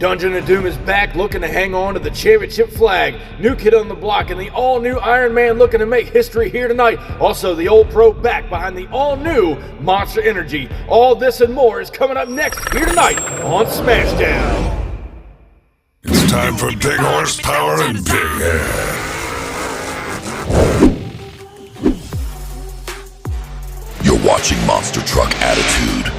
Dungeon of Doom is back, looking to hang on to the championship flag. New kid on the block and the all-new Iron Man looking to make history here tonight. Also, the old pro back behind the all-new Monster Energy. All this and more is coming up next here tonight on Smashdown. It's time for big horsepower and big hair. You're watching Monster Truck Attitude.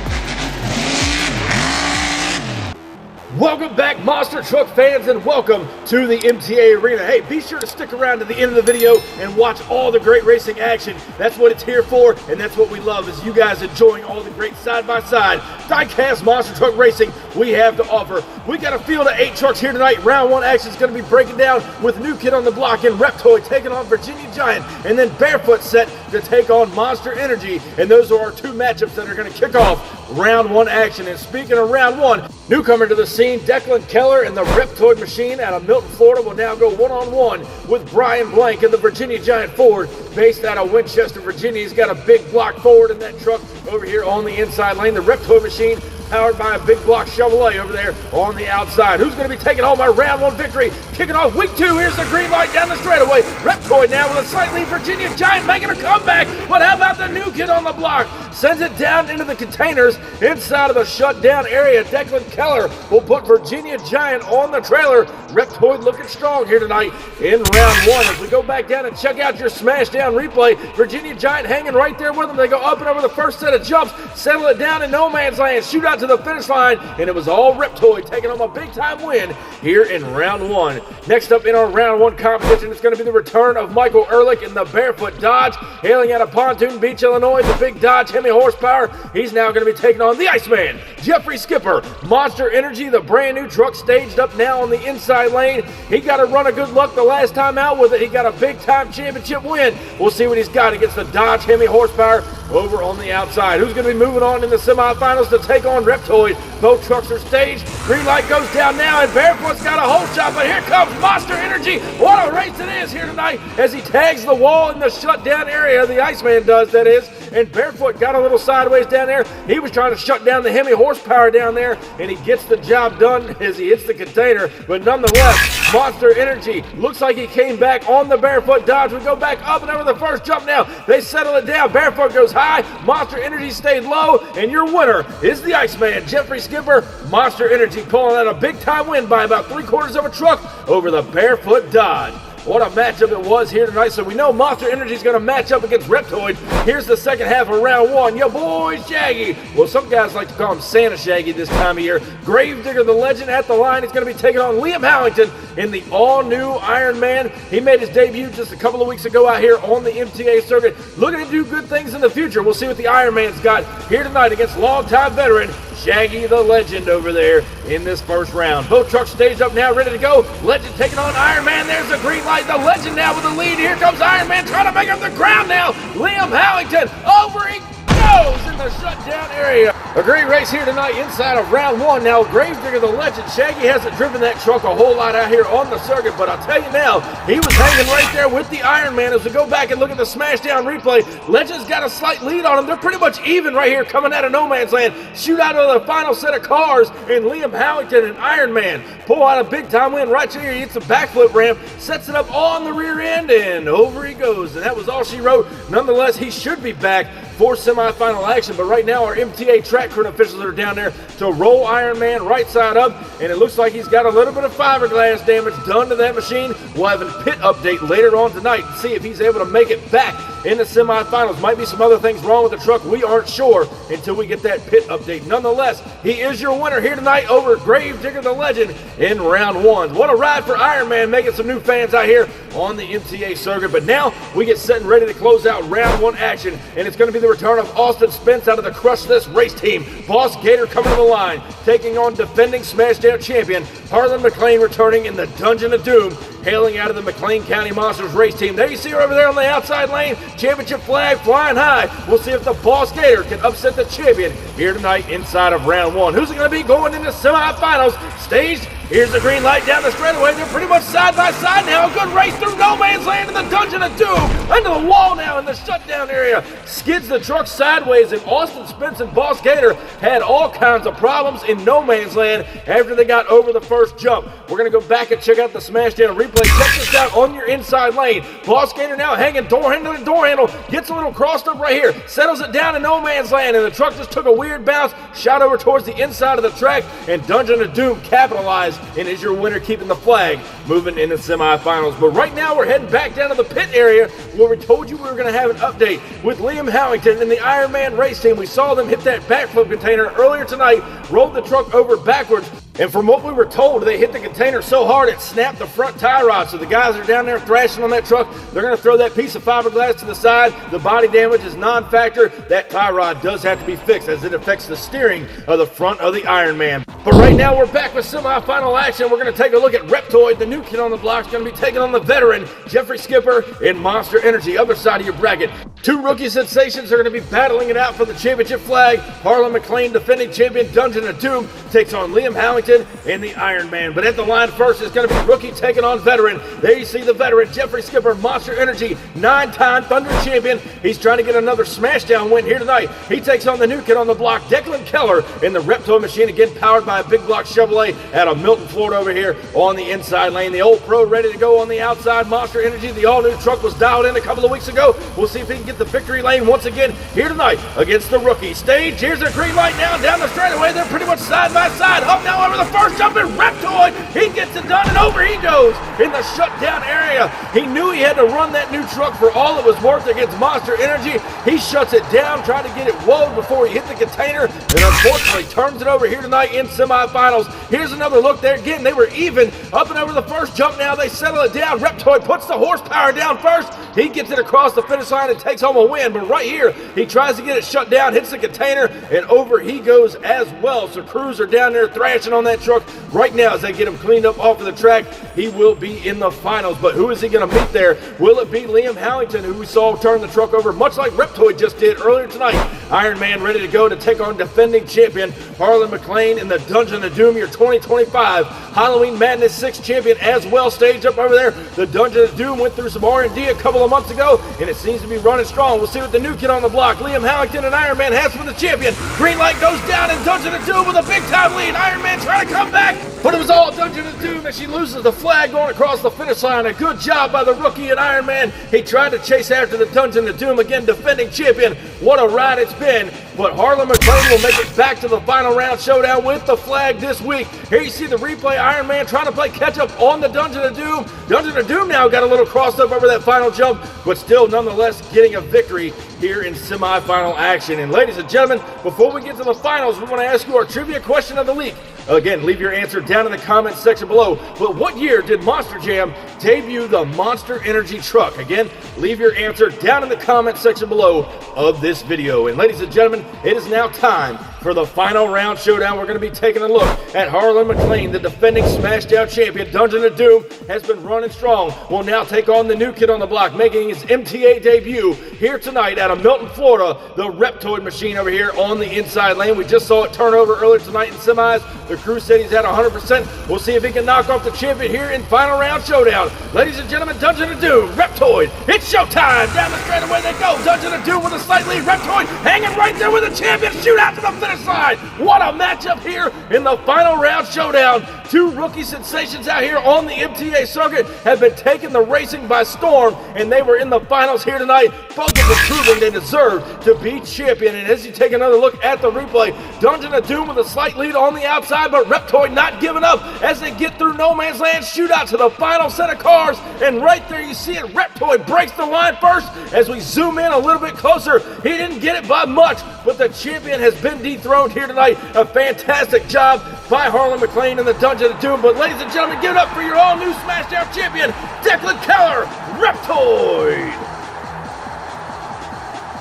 Welcome back, Monster Truck fans, and welcome to the MTA Arena. Hey, be sure to stick around to the end of the video and watch all the great racing action. That's what it's here for, and that's what we love, is you guys enjoying all the great side-by-side Diecast Monster Truck racing we have to offer. We got a field of 8 trucks here tonight. Round 1 action is going to be breaking down with New Kid on the Block and Reptoid taking on Virginia Giant, and then Barefoot set to take on Monster Energy. And those are our 2 matchups that are going to kick off Round 1 action. And speaking of Round 1, newcomer to the scene, 𝐬𝐮𝐞 and the Reptoid machine out of Milton, Florida will now go one-on-one with Brian Blank and the Virginia Giant Ford based out of Winchester, Virginia. He's got a big block forward in that truck over here on the inside lane. The Reptoid machine powered by a big block Chevrolet over there on the outside. Who's going to be taking home our Round 1 victory? Kicking off week 2. Here's the green light down the straightaway. Reptoid now with a slight lead. Virginia Giant making a comeback. But how about the New Kid on the Block? Sends it down into the containers inside of the shutdown area. 𝐬𝐮𝐞 will put Virginia Giant on the trailer. Reptoid looking strong here tonight in Round 1. As we go back down and check out your Smashdown replay, Virginia Giant hanging right there with them. They go up and over the first set of jumps, settle it down in no man's land, shoot out to the finish line, and it was all Reptoid taking home a big-time win here in Round 1. Next up in our Round 1 competition, it's going to be the return of Michael Ehrlich in the Barefoot Dodge. Hailing out of Pontoon Beach, Illinois, the big Dodge Hemi horsepower. He's now going to be taking on the Iceman, Jeffrey Skipper. Monster Energy, the brand new truck, staged up now on the inside lane. He got a run of good luck the last time out with it. He got a big-time championship win. We'll see what he's got against the Dodge Hemi horsepower over on the outside. Who's going to be moving on in the semifinals to take on Reptoid? Both trucks are staged. Green light goes down now, and Barefoot's got a hole shot, but here comes Monster Energy. What a race it is here tonight as he tags the wall in the shutdown area. The Iceman does, that is. And Barefoot got a little sideways down there. He was trying to shut down the Hemi horsepower down there, and he gets the job done as he hits the container. But nonetheless, Monster Energy looks like he came back on the Barefoot Dodge. We go back up and over the first jump now. They settle it down. Barefoot goes high. Monster Energy stayed low, and your winner is the Iceman, Jeffrey Skipper. Monster Energy pulling out a big-time win by about 3/4 of a truck over the Barefoot Dodge. What a matchup it was here tonight. So we know Monster Energy is going to match up against Reptoid. Here's the second half of Round 1. Your boy Shaggy. Well, some guys like to call him Santa Shaggy this time of year. Gravedigger, the legend, at the line. He's going to be taking on 𝐿iam in the all-new Iron Man. He made his debut just a couple of weeks ago out here on the MTA circuit. Looking to do good things in the future. We'll see what the Iron Man's got here tonight against longtime veteran Shaggy the Legend over there in this first round. Both trucks staged up now, ready to go. Legend taking on Iron Man. There's the green light. The Legend now with the lead. Here comes Iron Man trying to make up the ground now. 𝐿iam over he goes in the shutdown area. A great race here tonight inside of Round 1. Now, Gravedigger, the Legend, Shaggy hasn't driven that truck a whole lot out here on the circuit, but I'll tell you now, he was hanging right there with the Iron Man. As we go back and look at the Smashdown replay, Legend's got a slight lead on him. They're pretty much even right here coming out of no man's land. Shoot out of the final set of cars, and 𝐿iam and Iron Man pull out a big-time win right here. He hits a backflip ramp, sets it up on the rear end, and over he goes. And that was all she wrote. Nonetheless, he should be back for semifinal action, but right now our MTA track crew officials are down there to roll Iron Man right side up, and it looks like he's got a little bit of fiberglass damage done to that machine. We'll have a pit update later on tonight to see if he's able to make it back in the semifinals. Might be some other things wrong with the truck. We aren't sure until we get that pit update. Nonetheless, he is your winner here tonight over Gravedigger the Legend in Round 1. What a ride for Iron Man, making some new fans out here on the MTA circuit. But now we get set and ready to close out Round 1 action, and it's going to be the return of Austin Spence out of the Crushless race team. Boss Gator coming to the line, taking on defending Smashdown champion Harlan McLean, returning in the Dungeon of Doom, hailing out of the McLean County Monsters race team. There you see her over there on the outside lane. Championship flag flying high. We'll see if the Boss Gator can upset the champion here tonight inside of Round 1. Who's it going to be going into semifinals? Staged Here's the green light down the straightaway. They're pretty much side by side now. A good race through no man's land in the Dungeon of Doom. Under the wall now in the shutdown area. Skids the truck sideways, and Austin Spence and Boss Gator had all kinds of problems in no man's land after they got over the first jump. We're going to go back and check out the Smashdown replay. Check this out on your inside lane. Boss Gator now hanging door handle to door handle. Gets a little crossed up right here. Settles it down in no man's land, and the truck just took a weird bounce, shot over towards the inside of the track, and Dungeon of Doom capitalized and is your winner, keeping the flag moving into semifinals. But right now we're heading back down to the pit area where we told you we were going to have an update with 𝐿𝐿𝐼𝐼𝐼𝐼𝐿 and the Iron Man race team. We saw them hit that backflip container earlier tonight, rolled the truck over backwards, and from what we were told, they hit the container so hard it snapped the front tie rod. So the guys are down there thrashing on that truck. They're going to throw that piece of fiberglass to the side. The body damage is non-factor. That tie rod does have to be fixed as it affects the steering of the front of the Iron Man. But right now we're back with semifinal action. We're going to take a look at Reptoid, the new kid on the block, is going to be taking on the veteran Jeffrey Skipper in Monster Energy, other side of your bracket. Two rookie sensations are going to be battling it out for the championship flag. Harlan McLean, defending champion Dungeon of Doom, takes on 𝐿𝐿𝐼𝐼𝐼𝐼 and the Iron Man. But at the line first is going to be rookie taking on veteran. There you see the veteran, Jeffrey Skipper, Monster Energy, 9-time Thunder champion. He's trying to get another Smashdown win here tonight. He takes on the new kid on the block, 𝐸𝐿 in the Reptoid machine, again powered by a big block Chevrolet out of Milton, Florida over here on the inside lane. The old pro ready to go on the outside. Monster Energy, the all-new truck, was dialed in a couple of weeks ago. We'll see if he can get the victory lane once again here tonight against the rookie stage. Here's the green light now down the straightaway. They're pretty much side by side. Up now over the first jump in Reptoid. He gets it done and over he goes in the shutdown area. He knew he had to run that new truck for all it was worth against Monster Energy. He shuts it down, trying to get it whoa before he hit the container, and unfortunately turns it over here tonight in semifinals. Here's another look there. Again, they were even up and over the first jump now. They settle it down. Reptoid puts the horsepower down first. He gets it across the finish line and takes home a win. But right here, he tries to get it shut down, hits the container, and over he goes as well. So crews are down there thrashing on that truck right now as they get him cleaned up off of the track. He will be in the finals. But who is he going to meet there? Will it be 𝐿𝐿𝐼𝐼𝐼𝐼, who we saw turn the truck over much like Reptoid just did earlier tonight? Iron Man ready to go to take on defending champion Harlan McLean in the Dungeon of Doom, your 2025 Halloween Madness 6 champion as well, staged up over there. The Dungeon of Doom went through some R&D a couple of months ago, and it seems to be running strong. We'll see what the new kid on the block, 𝐿𝐿𝐼𝐼𝐼 and Iron Man, has for the champion. Green light goes down, and Dungeon of Doom with a big-time lead. Iron Man trying to come back, but it was all Dungeon of Doom as she loses the flag going across the finish line. A good job by the rookie and Iron Man. He tried to chase after the Dungeon of Doom, again defending champion. What a ride it's been. But Harlan McLean will make it back to the final round showdown with the flag this week. Here you see the replay. Iron Man trying to play catch up on the Dungeon of Doom. Dungeon of Doom now got a little crossed up over that final jump, but still nonetheless getting a victory here in semifinal action. And ladies and gentlemen, before we get to the finals, we want to ask you our trivia question of the week. Again, leave your answer down in the comments section below. But what year did Monster Jam debut the Monster Energy truck? Again, leave your answer down in the comments section below of this video. And ladies and gentlemen, it is now time for the final round showdown. We're going to be taking a look at Harlan McLean, the defending Smashdown champion. Dungeon of Doom has been running strong. Will now take on the new kid on the block, making his MTA debut here tonight out of Milton, Florida, the Reptoid machine over here on the inside lane. We just saw it turn over earlier tonight in semis. The crew said he's at 100%. We'll see if he can knock off the champion here in final round showdown. Ladies and gentlemen, Dungeon of Doom, Reptoid, it's showtime. Down the straightaway they go. Dungeon of Doom with a slight lead. Reptoid hanging right there with the champion. Shoot out to the finish line. What a matchup here in the final round showdown. Two rookie sensations out here on the MTA circuit have been taking the racing by storm, and they were in the finals here tonight. Both of them proving they deserve to be champion. And as you take another look at the replay, Dungeon of Doom with a slight lead on the outside, but Reptoid not giving up as they get through no man's land, shootout to the final set of cars. And right there you see it, Reptoid breaks the line first. As we zoom in a little bit closer, he didn't get it by much, but the champion has been dethroned here tonight. A fantastic job by Harlan McLean and the Dungeon of Doom. But ladies and gentlemen, give it up for your all-new Smashdown champion, 𝐸𝐿𝐼𝐼𝐼, Reptoid.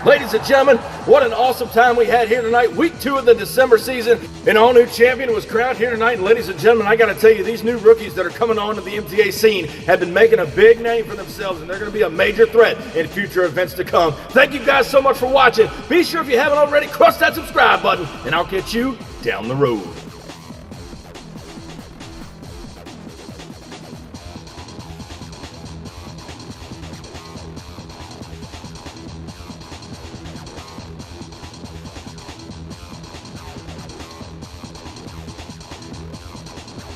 Ladies and gentlemen, what an awesome time we had here tonight. Week 2 of the December season. An all-new champion was crowned here tonight. And ladies and gentlemen, I got to tell you, these new rookies that are coming on to the MTA scene have been making a big name for themselves, and they're going to be a major threat in future events to come. Thank you guys so much for watching. Be sure, if you haven't already, crush that subscribe button, and I'll catch you down the road.